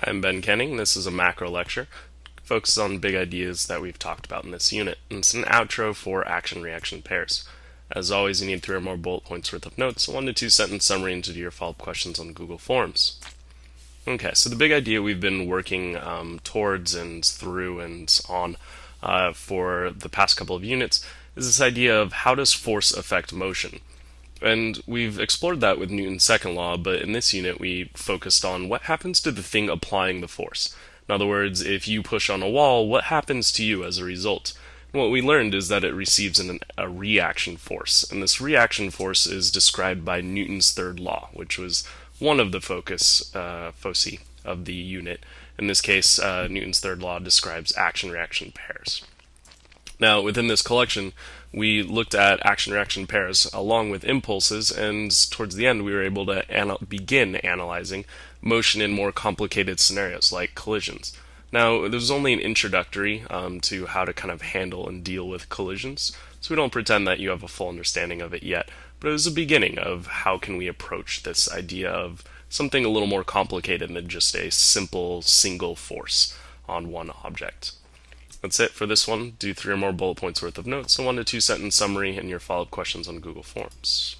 I'm Ben Kenning. This is a macro lecture focused on big ideas that we've talked about in this unit. And it's an outro for action-reaction pairs. As always, you need 3 or more bullet points worth of notes, a 1 to 2 sentence summary, and to do your follow-up questions on Google Forms. Okay, so the big idea we've been working towards and through and on for the past couple of units is this idea of how does force affect motion? And we've explored that with Newton's second law, but in this unit we focused on what happens to the thing applying the force. In other words, if you push on a wall, what happens to you as a result? And what we learned is that it receives a reaction force, and this reaction force is described by Newton's third law, which was one of the foci of the unit. In this case, Newton's third law describes action-reaction pairs. Now, within this collection, we looked at action-reaction pairs along with impulses, and towards the end we were able to begin analyzing motion in more complicated scenarios like collisions. Now, this was only an introductory to how to kind of handle and deal with collisions, so we don't pretend that you have a full understanding of it yet, but it was a beginning of how can we approach this idea of something a little more complicated than just a simple single force on one object. That's it for this one. Do 3 or more bullet points worth of notes, a 1 to 2 sentence summary, and your follow-up questions on Google Forms.